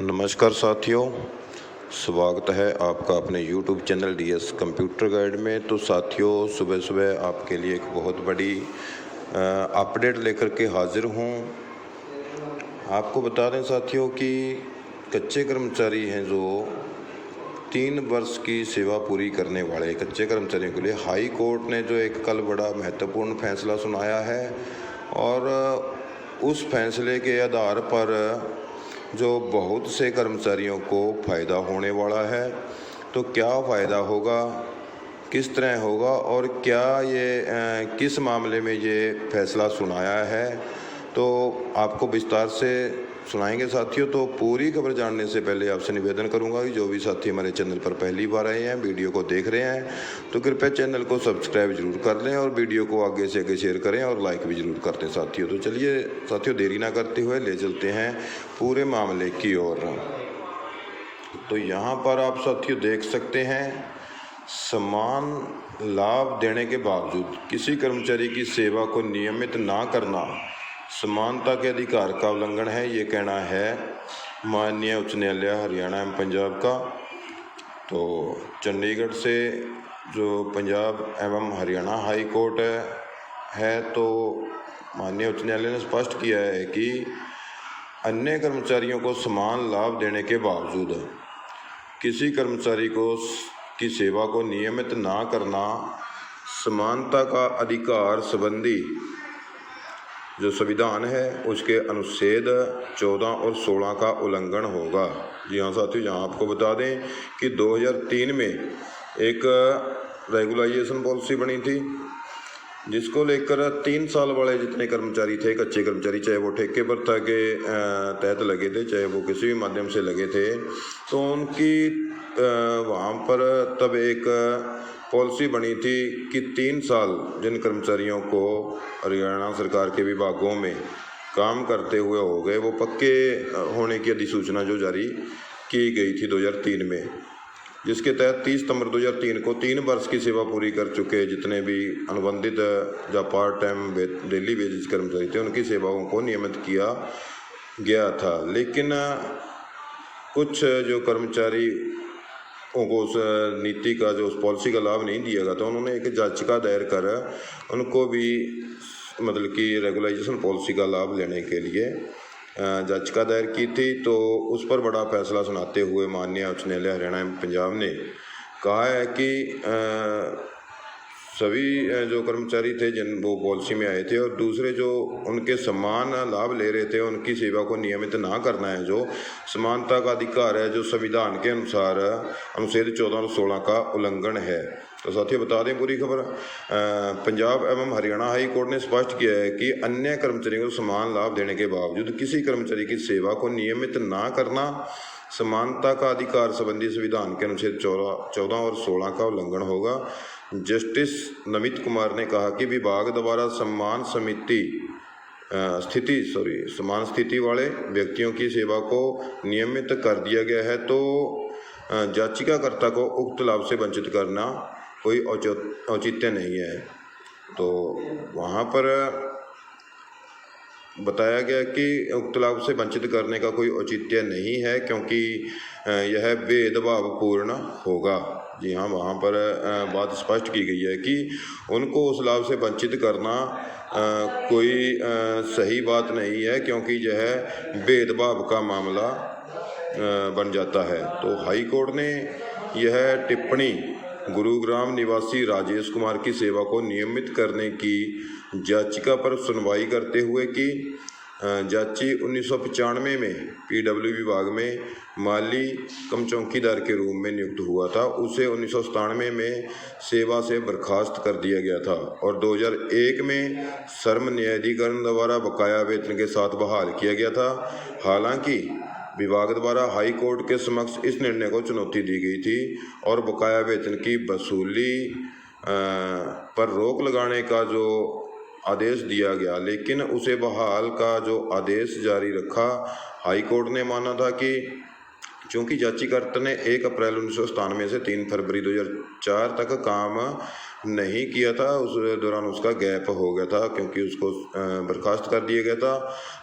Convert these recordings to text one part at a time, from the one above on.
नमस्कार साथियों, स्वागत है आपका अपने YouTube channel DS computer guide में। तो साथियों, सुबह सुबह आपके लिए एक बहुत बड़ी अपडेट लेकर के हाजिर हूँ। आपको बता दें साथियों कि कच्चे कर्मचारी हैं जो 3 वर्ष की सेवा पूरी करने वाले कच्चे कर्मचारियों के लिए हाई कोर्ट ने जो एक कल बड़ा महत्वपूर्ण फैसला सुनाया है, और उस फैसले के आधार पर जो बहुत से कर्मचारियों को फ़ायदा होने वाला है। तो क्या फ़ायदा होगा, किस तरह होगा और क्या ये किस मामले में ये फैसला सुनाया है, तो आपको विस्तार से सुनाएंगे साथियों। तो पूरी खबर जानने से पहले आपसे निवेदन करूंगा कि जो भी साथी हमारे चैनल पर पहली बार आए हैं, वीडियो को देख रहे हैं, तो कृपया चैनल को सब्सक्राइब जरूर कर लें और वीडियो को आगे से आगे शेयर करें और लाइक भी जरूर कर दें साथियों। तो चलिए साथियों, देरी ना करते हुए ले चलते हैं पूरे मामले की ओर। तो यहाँ पर आप साथियों देख सकते हैं, समान लाभ देने के बावजूद किसी कर्मचारी की सेवा को नियमित ना करना समानता के अधिकार का उल्लंघन है, ये कहना है माननीय उच्च न्यायालय हरियाणा एवं पंजाब का। तो चंडीगढ़ से जो पंजाब एवं हरियाणा हाई कोर्ट है, तो माननीय उच्च न्यायालय ने स्पष्ट किया है कि अन्य कर्मचारियों को समान लाभ देने के बावजूद किसी कर्मचारी की सेवा को नियमित ना करना समानता का अधिकार संबंधी जो संविधान है उसके अनुच्छेद 14 और 16 का उल्लंघन होगा। जी हाँ साथियों, यहाँ आपको बता दें कि 2003 में एक रेगुलाइजेशन पॉलिसी बनी थी, जिसको लेकर 3 साल वाले जितने कर्मचारी थे, कच्चे कर्मचारी, चाहे वो ठेके पर था के तहत लगे थे, चाहे वो किसी भी माध्यम से लगे थे, तो उनकी वहाँ पर तब एक पॉलिसी बनी थी कि 3 साल जिन कर्मचारियों को हरियाणा सरकार के विभागों में काम करते हुए हो गए, वो पक्के होने की अधिसूचना जो जारी की गई थी 2003 में, जिसके तहत 30 सितंबर 2003 को 3 वर्ष की सेवा पूरी कर चुके जितने भी अनुबंधित या पार्ट टाइम डेली बेसिस कर्मचारी थे, उनकी सेवाओं को नियमित किया गया था। लेकिन कुछ जो कर्मचारी उनको उस नीति का, जो उस पॉलिसी का लाभ नहीं दिया गया, तो उन्होंने एक याचिका दायर कर उनको भी मतलब कि रेगुलाइजेशन पॉलिसी का लाभ लेने के लिए याचिका दायर की थी। तो उस पर बड़ा फैसला सुनाते हुए माननीय उच्च न्यायालय हरियाणा एवं पंजाब ने कहा है कि सभी जो कर्मचारी थे जिन वो पॉलिसी में आए थे और दूसरे जो उनके समान लाभ ले रहे थे, उनकी सेवा को नियमित ना करना है जो समानता का अधिकार है, जो संविधान के अनुसार अनुच्छेद 14 और 16 का उल्लंघन है। तो साथियों बता दें पूरी खबर, पंजाब एवं हरियाणा हाई कोर्ट ने स्पष्ट किया है कि अन्य कर्मचारियों को समान लाभ देने के बावजूद किसी कर्मचारी की सेवा को नियमित ना करना समानता का अधिकार संबंधी संविधान के अनुच्छेद 14 और 16 का उल्लंघन होगा। जस्टिस नमित कुमार ने कहा कि विभाग द्वारा समान स्थिति वाले व्यक्तियों की सेवा को नियमित कर दिया गया है, तो याचिकाकर्ता को उक्त लाभ से वंचित करना कोई औचित्य नहीं है। तो वहाँ पर बताया गया कि उक्त लाभ से वंचित करने का कोई औचित्य नहीं है, क्योंकि यह भेदभावपूर्ण होगा। जी हाँ, वहाँ पर बात स्पष्ट की गई है कि उनको उस लाभ से वंचित करना कोई सही बात नहीं है, क्योंकि यह भेदभाव का मामला बन जाता है। तो हाई कोर्ट ने यह टिप्पणी गुरुग्राम निवासी राजेश कुमार की सेवा को नियमित करने की याचिका पर सुनवाई करते हुए की। जांची 1995 में PW विभाग में माली कम चौकीदार के रूप में नियुक्त हुआ था, उसे 1997 में सेवा से बर्खास्त कर दिया गया था और 2001 में श्रम न्यायाधिकरण द्वारा बकाया वेतन के साथ बहाल किया गया था। हालांकि विभाग द्वारा हाई कोर्ट के समक्ष इस निर्णय को चुनौती दी गई थी और बकाया वेतन की वसूली पर रोक लगाने का जो आदेश दिया गया, लेकिन उसे बहाल का जो आदेश जारी रखा। हाई कोर्ट ने माना था कि चूँकि याचिकाकर्ता ने 1 अप्रैल 1997 से 3 फरवरी 2004 तक काम नहीं किया था, उस दौरान उसका गैप हो गया था क्योंकि उसको बर्खास्त कर दिया गया था,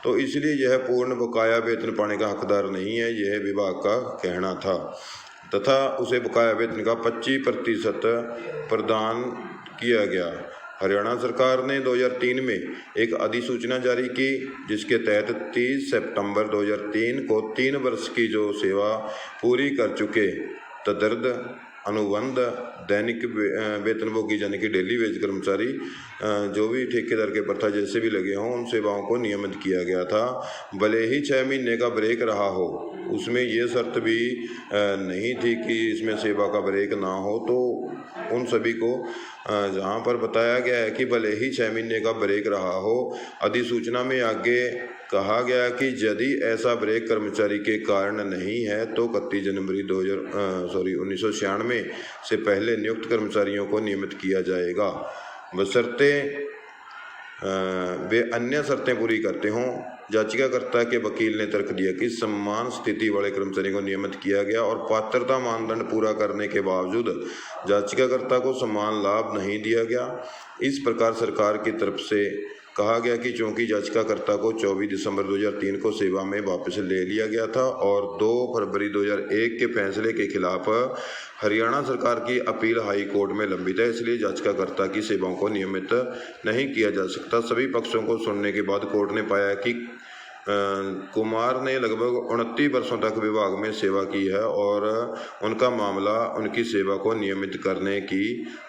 तो इसलिए यह पूर्ण बकाया वेतन पाने का हकदार नहीं है, यह विभाग का कहना था तथा उसे बकाया वेतन का 25% प्रदान किया गया। हरियाणा सरकार ने 2003 में एक अधिसूचना जारी की जिसके तहत 30 सितंबर 2003 को 3 वर्ष की जो सेवा पूरी कर चुके तदर्थ अनुबंध दैनिक वेतनभोगी यानी कि डेली वेज कर्मचारी जो भी ठेकेदार के प्रथा जैसे भी लगे हों उन सेवाओं को नियमित किया गया था, भले ही 6 महीने का ब्रेक रहा हो। उसमें ये शर्त भी नहीं थी कि इसमें सेवा का ब्रेक ना हो, तो उन सभी को जहाँ पर बताया गया है कि भले ही 6 महीने का ब्रेक रहा हो, अधिसूचना में आगे कहा गया कि यदि ऐसा ब्रेक कर्मचारी के कारण नहीं है तो 31 जनवरी 1996 से पहले नियुक्त कर्मचारियों को नियमित किया जाएगा, बशर्ते वे अन्य शर्तें पूरी करते हों। याचिकाकर्ता के वकील ने तर्क दिया कि समान स्थिति वाले कर्मचारी को नियमित किया गया और पात्रता मानदंड पूरा करने के बावजूद याचिकाकर्ता को समान लाभ नहीं दिया गया। इस प्रकार सरकार की तरफ से कहा गया कि चूंकि याचिकाकर्ता को 24 दिसंबर 2003 को सेवा में वापस ले लिया गया था और 2 फरवरी 2001 के फैसले के खिलाफ हरियाणा सरकार की अपील हाई कोर्ट में लंबित है, इसलिए याचिकाकर्ता की सेवाओं को नियमित नहीं किया जा सकता। सभी पक्षों को सुनने के बाद कोर्ट ने पाया कि कुमार ने लगभग 29 वर्षों तक विभाग में सेवा की है और उनका मामला उनकी सेवा को नियमित करने की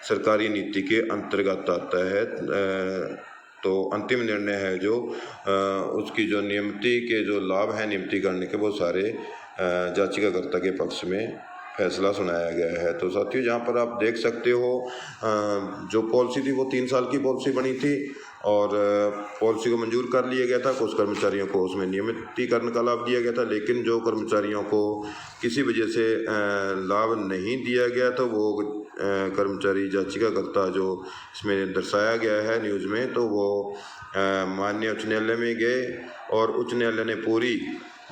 सरकारी नीति के अंतर्गत आता है। तो अंतिम निर्णय है जो उसकी जो नियमिती के जो लाभ हैं नियमितीकरण के वो सारे याचिकाकर्ता के पक्ष में फैसला सुनाया गया है। तो साथियों यहाँ पर आप देख सकते हो जो पॉलिसी थी वो 3 साल की पॉलिसी बनी थी और पॉलिसी को मंजूर कर लिया गया था। कुछ कर्मचारियों को उसमें नियमितीकरण का लाभ दिया गया था, लेकिन जो कर्मचारियों को किसी वजह से लाभ नहीं दिया गया तो वो कर्मचारी याचिकाकर्ता जो इसमें दर्शाया गया है न्यूज़ में, तो वो माननीय उच्च न्यायालय में गए और उच्च न्यायालय ने पूरी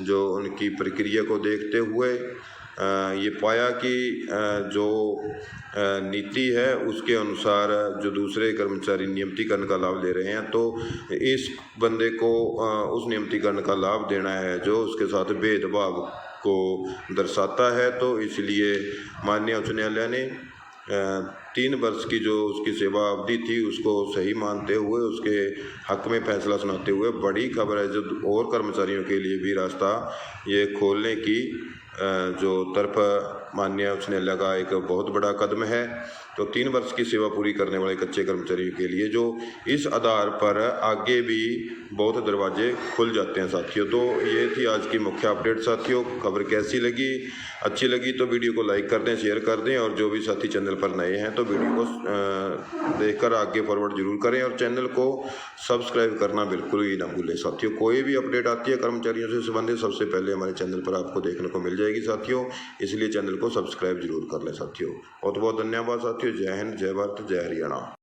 जो उनकी प्रक्रिया को देखते हुए ये पाया कि जो नीति है उसके अनुसार जो दूसरे कर्मचारी नियमितीकरण का लाभ ले रहे हैं तो इस बंदे को उस नियमितीकरण का लाभ देना है जो उसके साथ भेदभाव को दर्शाता है। तो इसलिए माननीय उच्च न्यायालय ने 3 वर्ष की जो उसकी सेवा अवधि थी उसको सही मानते हुए उसके हक में फैसला सुनाते हुए बड़ी खबर है जो और कर्मचारियों के लिए भी रास्ता ये खोलने की जो तरफ माननीय उच्च न्यायालय का एक बहुत बड़ा कदम है। तो 3 वर्ष की सेवा पूरी करने वाले कच्चे कर्मचारियों के लिए जो इस आधार पर आगे भी बहुत दरवाजे खुल जाते हैं साथियों। तो ये थी आज की मुख्य अपडेट साथियों। खबर कैसी लगी, अच्छी लगी तो वीडियो को लाइक कर दें, शेयर कर दें और जो भी साथी चैनल पर नए हैं तो वीडियो को देखकर आगे फॉरवर्ड जरूर करें और चैनल को सब्सक्राइब करना बिल्कुल ही ना भूलें साथियों। कोई भी अपडेट आती है कर्मचारियों से संबंधित सबसे पहले हमारे चैनल पर आपको देखने को मिल जाएगी साथियों, इसलिए चैनल को सब्सक्राइब जरूर कर लें साथियों। बहुत बहुत धन्यवाद साथियों। जय हिंद, जय भारत, जय हरियाणा।